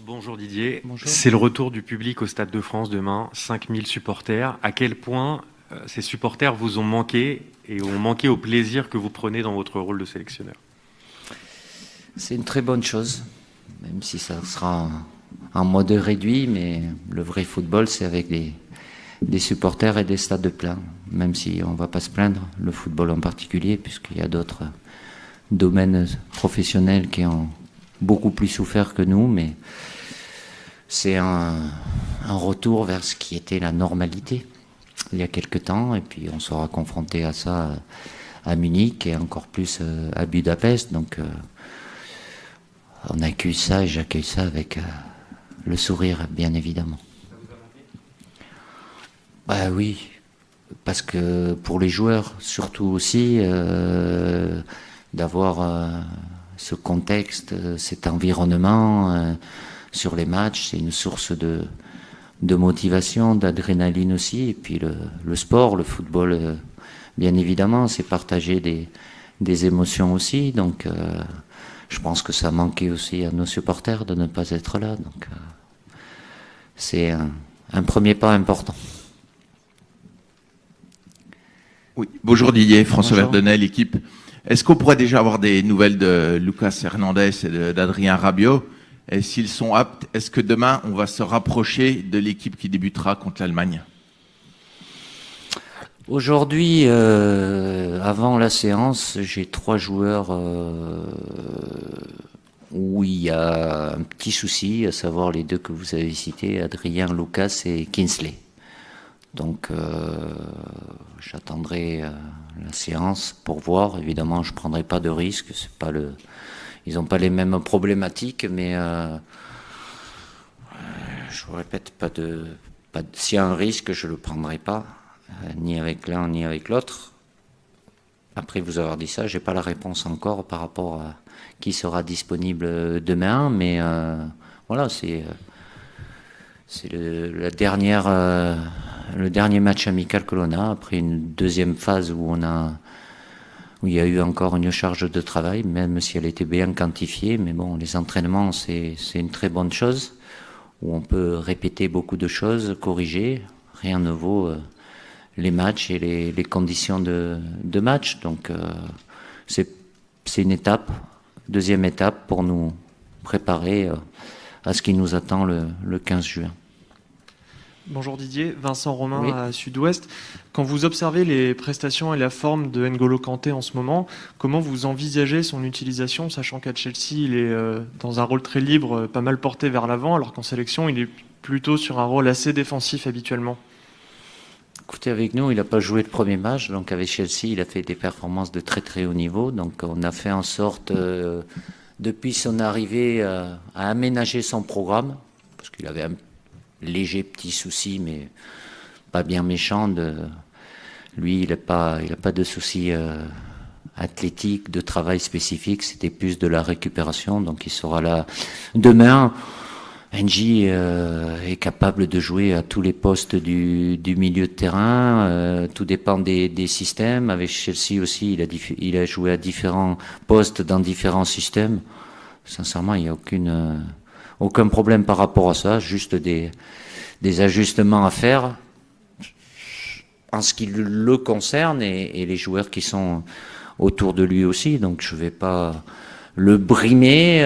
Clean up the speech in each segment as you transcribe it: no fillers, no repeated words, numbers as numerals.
Bonjour Didier. Bonjour. C'est le retour du public au Stade de France demain, 5000 supporters. À quel point ces supporters vous ont manqué et ont manqué au plaisir que vous prenez dans votre rôle de sélectionneur? C'est une très bonne chose, même si ça sera en mode réduit, mais le vrai football, c'est avec des supporters et des stades pleins, même si on ne va pas se plaindre, le football en particulier, puisqu'il y a d'autres domaines professionnels qui ont beaucoup plus souffert que nous, mais c'est un retour vers ce qui était la normalité il y a quelque temps, et puis on sera confronté à ça à Munich et encore plus à Budapest, donc on accueille ça et j'accueille ça avec le sourire, bien évidemment. Ça vous a manqué? Bah oui, parce que pour les joueurs, surtout aussi, d'avoir ce contexte, cet environnement sur les matchs, c'est une source de motivation, d'adrénaline aussi. Et puis le sport, le football, bien évidemment, c'est partager des émotions aussi. Donc je pense que ça manquait aussi à nos supporters de ne pas être là. Donc c'est un premier pas important. Oui, bonjour Didier, François Bonjour. Verdenel, l'équipe. Est-ce qu'on pourrait déjà avoir des nouvelles de Lucas Hernandez et d'Adrien Rabiot? Et s'ils sont aptes, est-ce que demain on va se rapprocher de l'équipe qui débutera contre l'Allemagne? Aujourd'hui, avant la séance, j'ai 3 joueurs où il y a un petit souci, à savoir les 2 que vous avez cités, Adrien, Lucas et Kingsley. Donc j'attendrai la séance pour voir. Évidemment, je ne prendrai pas de risque. C'est pas ils n'ont pas les mêmes problématiques, mais je vous répète, s'il y a un risque, je ne le prendrai pas, ni avec l'un ni avec l'autre. Après vous avoir dit ça, j'ai pas la réponse encore par rapport à qui sera disponible demain, mais voilà, c'est le dernier match amical que l'on a, après une deuxième phase où il y a eu encore une charge de travail, même si elle était bien quantifiée. Mais bon, les entraînements, c'est une très bonne chose, où on peut répéter beaucoup de choses, corriger. Rien ne vaut les matchs et les conditions de match. Donc c'est une étape, deuxième étape pour nous préparer à ce qui nous attend le 15 juin. Bonjour Didier, Vincent Romain Oui. à Sud-Ouest. Quand vous observez les prestations et la forme de N'Golo Kanté en ce moment, comment vous envisagez son utilisation, sachant qu'à Chelsea, il est dans un rôle très libre, pas mal porté vers l'avant, alors qu'en sélection, il est plutôt sur un rôle assez défensif habituellement? Écoutez, avec nous, il n'a pas joué le premier match, donc avec Chelsea, il a fait des performances de très très haut niveau. Donc on a fait en sorte, depuis son arrivée, à aménager son programme, parce qu'il avait un léger petit souci, mais pas bien méchant. Lui, il n'a pas de souci athlétique, de travail spécifique, c'était plus de la récupération, donc il sera là demain. N'Ji est capable de jouer à tous les postes du milieu de terrain, tout dépend des systèmes. Avec Chelsea aussi, il a joué à différents postes dans différents systèmes. Sincèrement, il n'y a aucun problème par rapport à ça, juste des ajustements à faire en ce qui le concerne et les joueurs qui sont autour de lui aussi. Donc je ne vais pas le brimer.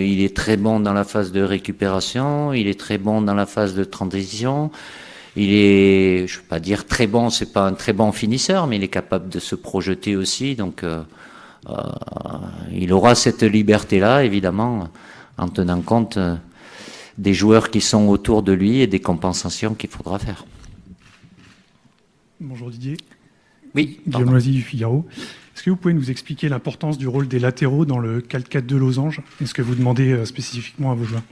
Il est très bon dans la phase de récupération, il est très bon dans la phase de transition. Il est, je ne veux pas dire très bon, c'est pas un très bon finisseur, mais il est capable de se projeter aussi. Donc il aura cette liberté-là, évidemment, en tenant compte des joueurs qui sont autour de lui et des compensations qu'il faudra faire. Bonjour Didier. Oui, Guillaume Loisy du Figaro. Est-ce que vous pouvez nous expliquer l'importance du rôle des latéraux dans le 4-4 de Losange? Est-ce que vous demandez spécifiquement à vos joueurs?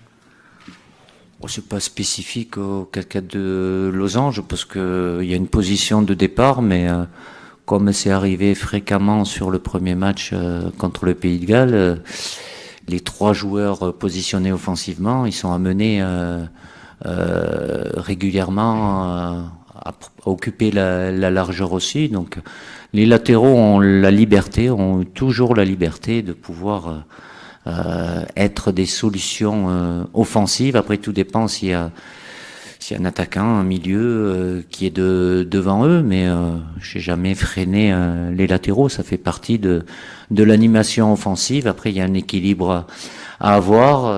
C'est pas spécifique au 4-4 de Losange parce qu'il y a une position de départ, mais comme c'est arrivé fréquemment sur le premier match contre le Pays de Galles, les 3 joueurs positionnés offensivement, ils sont amenés régulièrement à occuper la largeur aussi. Donc les latéraux ont toujours la liberté de pouvoir être des solutions offensives. Après, tout dépend s'il y a un attaquant, un milieu qui est devant eux, mais j'ai jamais freiné les latéraux. Ça fait partie de l'animation offensive. Après, il y a un équilibre à avoir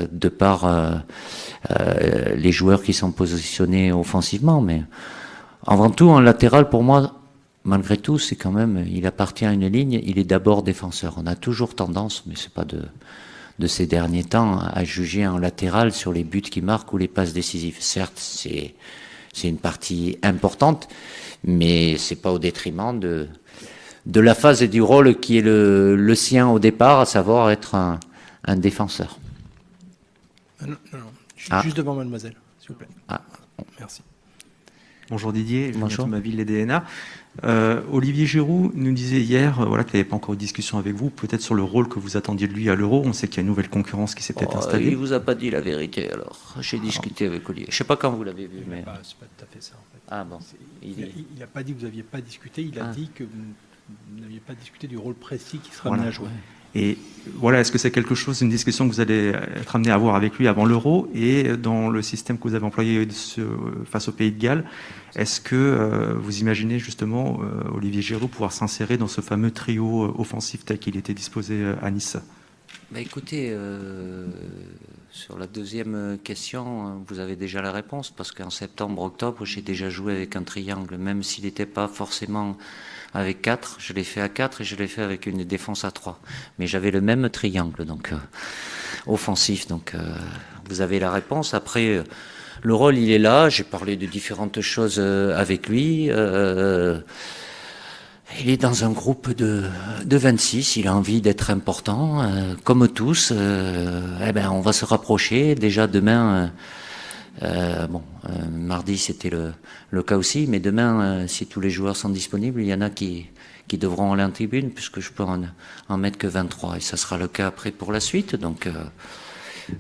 de par les joueurs qui sont positionnés offensivement. Mais avant tout, en latéral, pour moi, malgré tout, c'est quand même, il appartient à une ligne. Il est d'abord défenseur. On a toujours tendance, mais c'est pas de ces derniers temps, à juger en latéral sur les buts qu'il marque ou les passes décisives. Certes, c'est une partie importante, mais c'est pas au détriment de la phase et du rôle qui est le sien au départ, à savoir être un défenseur. Non, je suis juste devant mademoiselle, s'il vous plaît. Merci. Bonjour Didier, Bonjour. je ma ville les DNA. Olivier Giroud nous disait hier qu'il n'y avait pas encore eu de discussion avec vous, peut-être sur le rôle que vous attendiez de lui à l'Euro. On sait qu'il y a une nouvelle concurrence qui s'est peut-être installée. Il vous a pas dit la vérité alors. J'ai discuté avec Olivier. Je sais pas quand vous l'avez vu, mais. C'est pas tout à fait ça, en fait. Ah bon. Il n'a pas dit que vous n'aviez pas discuté, il a dit que vous n'aviez pas discuté du rôle précis qui sera amené à jouer. Et voilà, est-ce que c'est quelque chose, une discussion que vous allez être amené à avoir avec lui avant l'Euro, et dans le système que vous avez employé face au Pays de Galles, est-ce que vous imaginez justement Olivier Giroud pouvoir s'insérer dans ce fameux trio offensif tel qu'il était disposé à Nice? Bah écoutez, sur la deuxième question, vous avez déjà la réponse, parce qu'en septembre-octobre, j'ai déjà joué avec un triangle, même s'il n'était pas forcément avec 4, je l'ai fait à 4 et je l'ai fait avec une défense à 3. Mais j'avais le même triangle, donc offensif, donc vous avez la réponse. Après, le rôle, il est là, j'ai parlé de différentes choses avec lui. Il est dans un groupe de 26, il a envie d'être important, comme tous. On va se rapprocher. Déjà demain, mardi c'était le cas aussi, mais demain, si tous les joueurs sont disponibles, il y en a qui devront aller en tribune, puisque je peux en mettre que 23, et ça sera le cas après pour la suite. Donc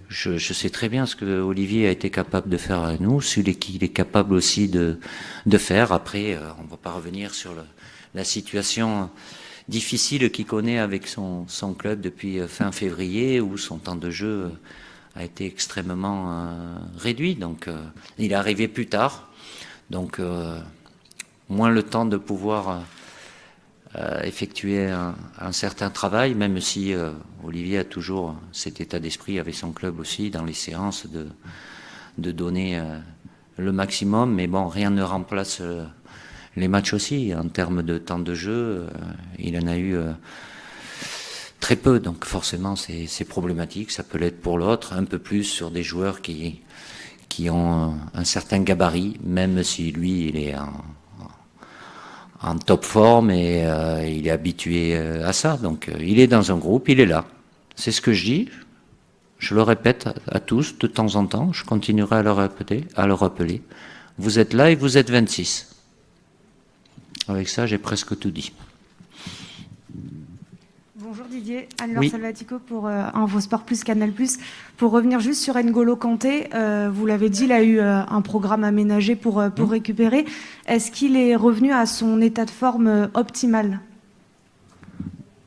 je sais très bien ce que Olivier a été capable de faire à nous, ce qu'il est capable aussi de faire. Après, on ne va pas revenir sur la situation difficile qu'il connaît avec son club depuis fin février, où son temps de jeu a été extrêmement réduit. Donc il est arrivé plus tard, donc moins le temps de pouvoir effectuer un certain travail, même si Olivier a toujours cet état d'esprit avec son club aussi dans les séances de donner le maximum. Mais bon, rien ne remplace les matchs aussi. En termes de temps de jeu, il en a eu très peu, donc forcément c'est problématique. Ça peut l'être pour l'autre, un peu plus sur des joueurs qui ont un certain gabarit, même si lui il est en top forme et il est habitué à ça. Donc il est dans un groupe, il est là. C'est ce que je dis. Je le répète à tous de temps en temps. Je continuerai à le rappeler. Vous êtes là et vous êtes 26. Avec ça, j'ai presque tout dit. Bonjour Didier, Anne-Laure Oui. Salvatico pour InfoSport Plus, Canal+. Pour revenir juste sur N'Golo Kanté, vous l'avez dit, il a eu un programme aménagé pour récupérer. Est-ce qu'il est revenu à son état de forme optimal?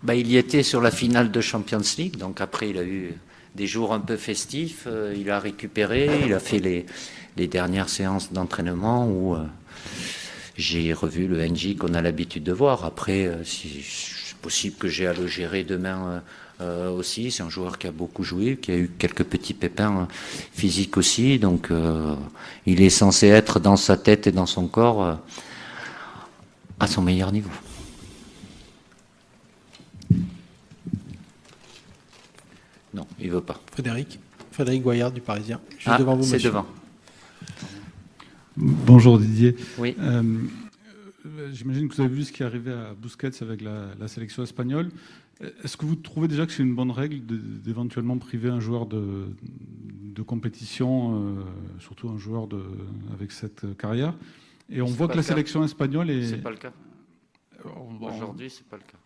Il y était sur la finale de Champions League, donc après il a eu des jours un peu festifs, il a récupéré, il a fait les dernières séances d'entraînement où j'ai revu le NJ qu'on a l'habitude de voir. Après, c'est possible que j'ai à le gérer demain aussi. C'est un joueur qui a beaucoup joué, qui a eu quelques petits pépins physiques aussi. Donc, il est censé être dans sa tête et dans son corps à son meilleur niveau. Non, il veut pas. Frédéric Goyard du Parisien. Juste devant vous, c'est monsieur. devant. Bonjour Didier. Oui. J'imagine que vous avez vu ce qui est arrivé à Busquets avec la sélection espagnole. Est-ce que vous trouvez déjà que c'est une bonne règle d'éventuellement priver un joueur de compétition, surtout un joueur avec cette carrière? Et on voit que la sélection espagnole est... C'est pas le cas. Aujourd'hui, c'est pas le cas.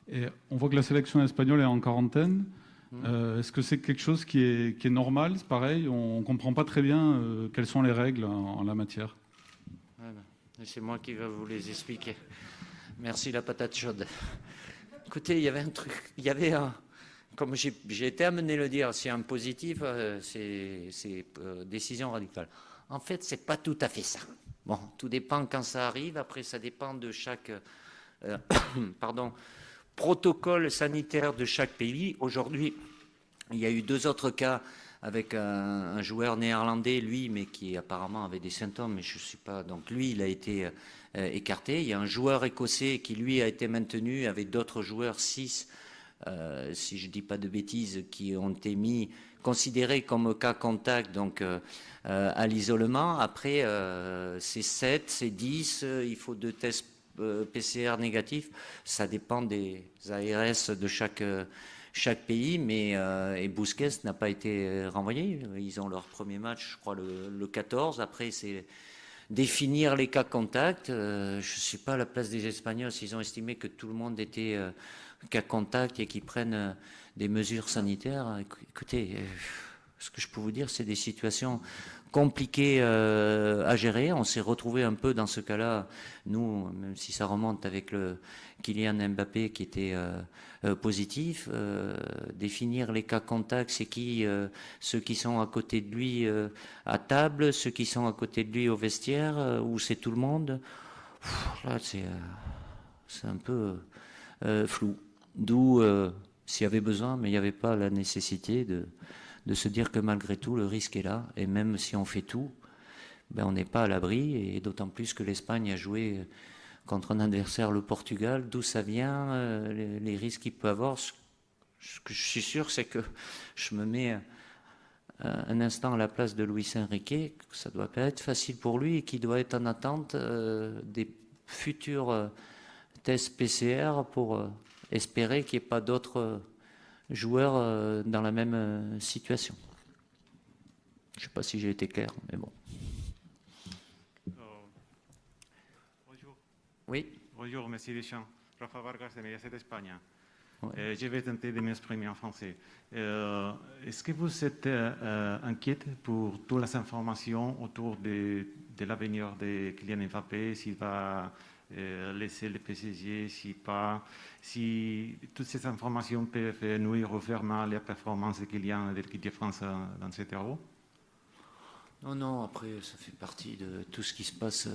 Et on voit que la sélection espagnole est en quarantaine. Est-ce que c'est quelque chose qui est normal? C'est pareil, on ne comprend pas très bien quelles sont les règles en la matière. C'est moi qui vais vous les expliquer. Merci la patate chaude. Écoutez, il y avait un truc, comme j'ai été amené à le dire, si un positif, c'est décision radicale. En fait, c'est pas tout à fait ça. Bon, tout dépend quand ça arrive. Après, ça dépend de chaque protocole sanitaire de chaque pays. Aujourd'hui, il y a eu 2 autres cas avec un joueur néerlandais, lui, mais qui apparemment avait des symptômes, mais je ne suis pas. Donc lui, il a été écarté. Il y a un joueur écossais qui, lui, a été maintenu avec d'autres joueurs, 6, si je ne dis pas de bêtises, qui ont été considérés comme cas contact, donc à l'isolement. Après, c'est 7, c'est 10, il faut 2 tests PCR négatifs. Ça dépend des ARS de chaque pays, mais et Busquets n'a pas été renvoyé. Ils ont leur premier match, je crois, le 14. Après, c'est définir les cas contacts. Je ne suis pas à la place des Espagnols s'ils ont estimé que tout le monde était cas contact et qu'ils prennent des mesures sanitaires. Écoutez, ce que je peux vous dire, c'est des situations compliquées à gérer. On s'est retrouvé un peu dans ce cas-là, nous, même si ça remonte avec le Kylian Mbappé qui était positif. Définir les cas contacts, c'est qui ceux qui sont à côté de lui à table, ceux qui sont à côté de lui au vestiaire, ou c'est tout le monde. Là, c'est un peu flou. D'où, s'il y avait besoin, mais il n'y avait pas la nécessité de se dire que malgré tout, le risque est là. Et même si on fait tout, ben on n'est pas à l'abri. Et d'autant plus que l'Espagne a joué contre un adversaire, le Portugal. D'où ça vient, les risques qu'il peut avoir. Ce que je suis sûr, c'est que je me mets un instant à la place de Luis Enrique. Ça doit pas être facile pour lui et qu'il doit être en attente des futurs tests PCR pour espérer qu'il n'y ait pas d'autres joueurs dans la même situation. Je ne sais pas si j'ai été clair, mais bon. Bonjour. Oui. Bonjour, Monsieur Deschamps. Rafa Vargas de Mediaset Espagne. Ouais. Je vais tenter de m'exprimer en français. Est-ce que vous êtes inquiète pour toutes les informations autour de l'avenir de Kylian Mbappé, s'il va laisser le PSG, si toutes ces informations peuvent nuire ou faire mal les performances de Kylian et de l'équipe de France dans cet Euro? Non, après, ça fait partie de tout ce qui se passe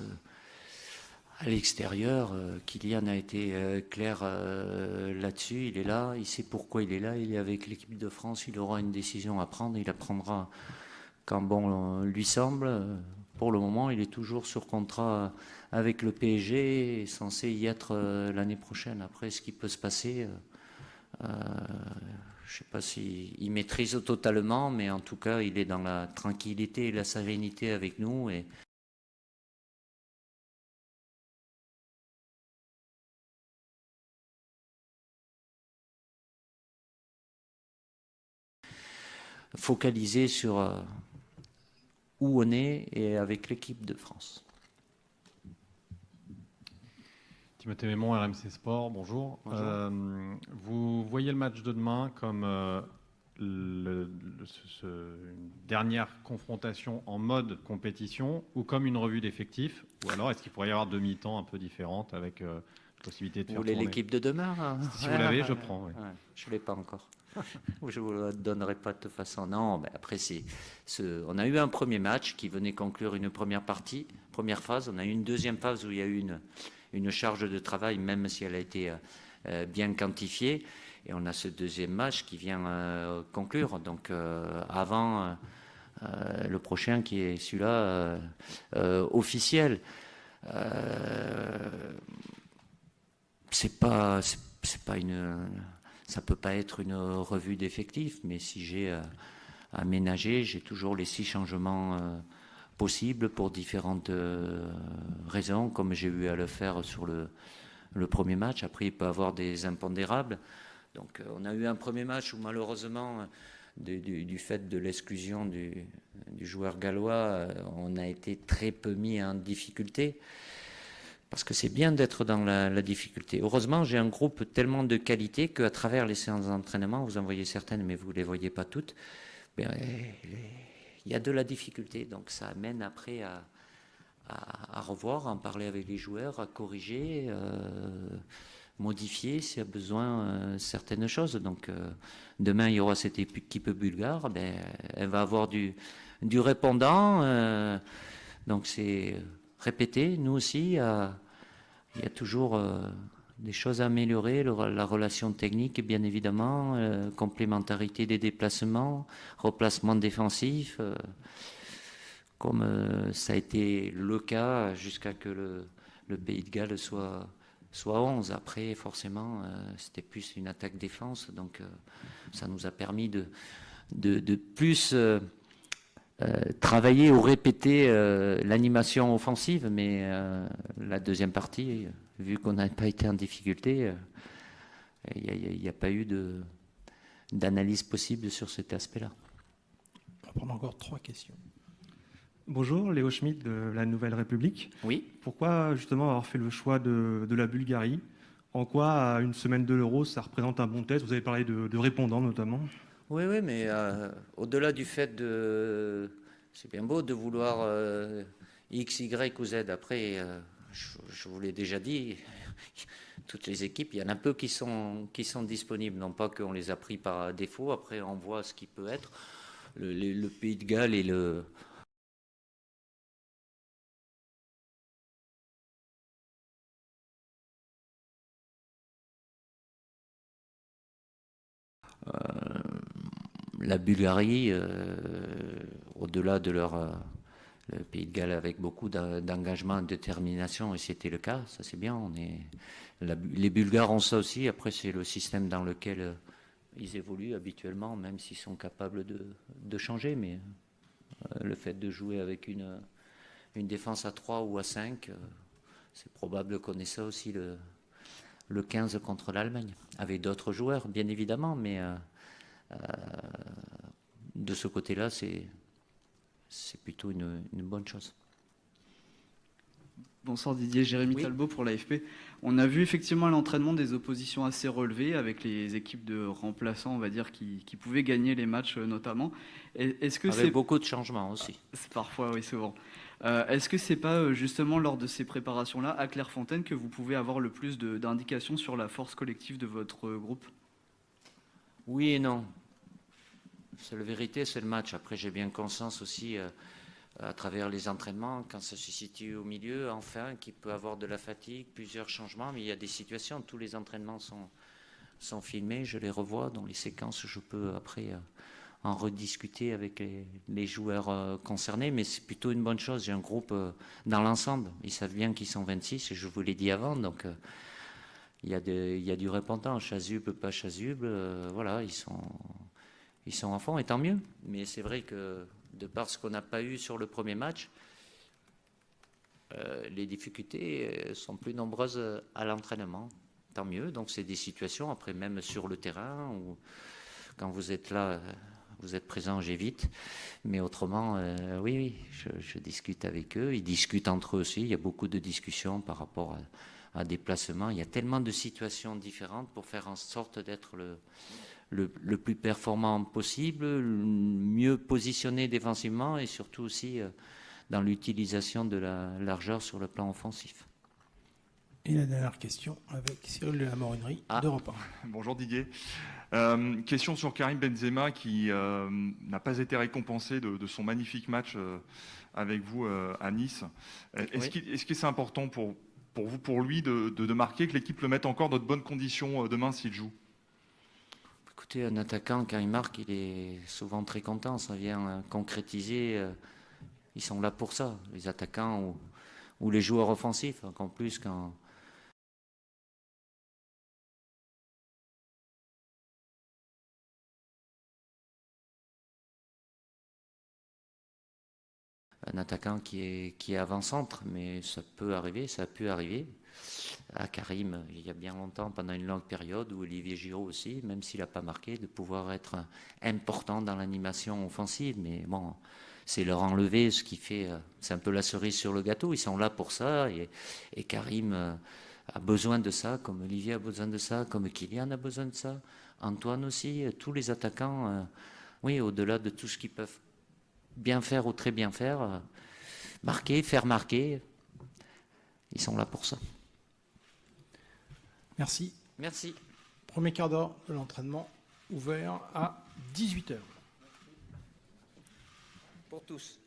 à l'extérieur. Kylian a été clair là-dessus. Il est là, il sait pourquoi il est là. Il est avec l'équipe de France. Il aura une décision à prendre. Il la prendra quand bon lui semble. Pour le moment, il est toujours sur contrat avec le PSG et censé y être l'année prochaine. Après, ce qui peut se passer, je ne sais pas s'il maîtrise totalement, mais en tout cas, il est dans la tranquillité et la sérénité avec nous. Et focalisé sur où on est et avec l'équipe de France. Timothée Mémon, RMC Sport, bonjour. Vous voyez le match de demain comme une dernière confrontation en mode compétition ou comme une revue d'effectifs? Ou alors est-ce qu'il pourrait y avoir deux mi-temps un peu différentes avec possibilité de faire tourner? Vous voulez l'équipe de demain hein? Si vous l'avez, je prends. Oui. Ouais, je ne l'ai pas encore. Je ne vous la donnerai pas de toute façon. Non, mais après, on a eu un premier match qui venait conclure une première phase. On a eu une deuxième phase où il y a eu une charge de travail, même si elle a été bien quantifiée. Et on a ce deuxième match qui vient conclure. Donc, avant le prochain qui est celui-là officiel. Ça peut pas être une revue d'effectifs, mais si j'ai aménagé, j'ai toujours les 6 changements possibles pour différentes raisons, comme j'ai eu à le faire sur le premier match. Après, il peut y avoir des impondérables. Donc, on a eu un premier match où malheureusement, du fait de l'exclusion du joueur gallois, on a été très peu mis en difficulté. Parce que c'est bien d'être dans la difficulté. Heureusement, j'ai un groupe tellement de qualité qu'à travers les séances d'entraînement, vous en voyez certaines, mais vous ne les voyez pas toutes, il y a de la difficulté. Donc ça amène après à revoir, à en parler avec les joueurs, à corriger, modifier s'il y a besoin certaines choses. Donc demain, il y aura cette équipe bulgare, ben, elle va avoir du répondant. Donc c'est répéter. Nous aussi, il y a toujours des choses à améliorer, la relation technique, bien évidemment, complémentarité des déplacements, replacement défensif, comme ça a été le cas jusqu'à que le Pays de Galles soit 11. Après, forcément, c'était plus une attaque-défense, donc ça nous a permis de plus travailler ou répéter l'animation offensive, mais la deuxième partie, vu qu'on n'a pas été en difficulté, il n'y a pas eu d'analyse possible sur cet aspect-là. On va prendre encore 3 questions. Bonjour, Léo Schmitt de la Nouvelle République. Oui. Pourquoi justement avoir fait le choix de la Bulgarie? En quoi, à une semaine de l'Euro, ça représente un bon test? Vous avez parlé de répondants notamment. Oui, mais au-delà du fait c'est bien beau de vouloir X, Y ou Z. Après, je vous l'ai déjà dit, toutes les équipes, il y en a peu qui sont disponibles. Non pas qu'on les a pris par défaut. Après, on voit ce qui peut être. Le Pays de Galles et la Bulgarie, au-delà de le Pays de Galles avec beaucoup d'engagement et de détermination, et c'était le cas, ça c'est bien. Les Bulgares ont ça aussi. Après, c'est le système dans lequel ils évoluent habituellement, même s'ils sont capables de changer. Mais le fait de jouer avec une défense à 3 ou à 5, c'est probable qu'on ait ça aussi le 15 contre l'Allemagne, avec d'autres joueurs, bien évidemment, mais de ce côté-là, c'est plutôt une bonne chose. Bonsoir Didier, Jérémy Talbot pour l'AFP. On a vu effectivement à l'entraînement des oppositions assez relevées avec les équipes de remplaçants, on va dire, qui pouvaient gagner les matchs notamment. Est-ce que avec beaucoup de changements aussi. Parfois, oui, souvent. Est-ce que c'est pas justement lors de ces préparations-là, à Clairefontaine, que vous pouvez avoir le plus d'indications sur la force collective de votre groupe? Oui et non. C'est la vérité, c'est le match. Après, j'ai bien conscience aussi, à travers les entraînements, quand ça se situe au milieu, enfin, qu'il peut avoir de la fatigue, plusieurs changements, mais il y a des situations, tous les entraînements sont filmés, je les revois, dans les séquences, je peux après en rediscuter avec les joueurs concernés, mais c'est plutôt une bonne chose. J'ai un groupe dans l'ensemble, ils savent bien qu'ils sont 26, et je vous l'ai dit avant, donc il y a du répondant, chasuble, pas chasuble, voilà, ils sont en fond, et tant mieux. Mais c'est vrai que, de par ce qu'on n'a pas eu sur le premier match, les difficultés sont plus nombreuses à l'entraînement. Tant mieux. Donc c'est des situations, après même sur le terrain, où quand vous êtes là, vous êtes présent, j'évite. Mais autrement, oui, je discute avec eux. Ils discutent entre eux aussi. Il y a beaucoup de discussions par rapport à des placements. Il y a tellement de situations différentes pour faire en sorte d'être le plus performant possible, mieux positionné défensivement et surtout aussi dans l'utilisation de la largeur sur le plan offensif. Et la dernière question avec Cyril de la Morinerie d'Europe 1. Bonjour Didier. Question sur Karim Benzema qui n'a pas été récompensé de son magnifique match avec vous à Nice. Est-ce que c'est important pour vous, pour lui, de marquer, que l'équipe le mette encore dans de bonnes conditions demain s'il joue? Écoutez, un attaquant, quand il marque, il est souvent très content. Ça vient concrétiser. Ils sont là pour ça, les attaquants ou les joueurs offensifs. En plus, quand un attaquant qui est avant-centre, mais ça peut arriver, ça a pu arriver. À Karim, il y a bien longtemps, pendant une longue période, où Olivier Giroud aussi, même s'il n'a pas marqué, de pouvoir être important dans l'animation offensive. Mais bon, c'est leur enlever ce qui fait... c'est un peu la cerise sur le gâteau. Ils sont là pour ça. Et Karim a besoin de ça, comme Olivier a besoin de ça, comme Kylian a besoin de ça. Antoine aussi, tous les attaquants, oui, au-delà de tout ce qu'ils peuvent bien faire ou très bien faire, marquer, faire marquer, ils sont là pour ça. Merci. Merci. Premier quart d'heure de l'entraînement ouvert à 18h. Pour tous.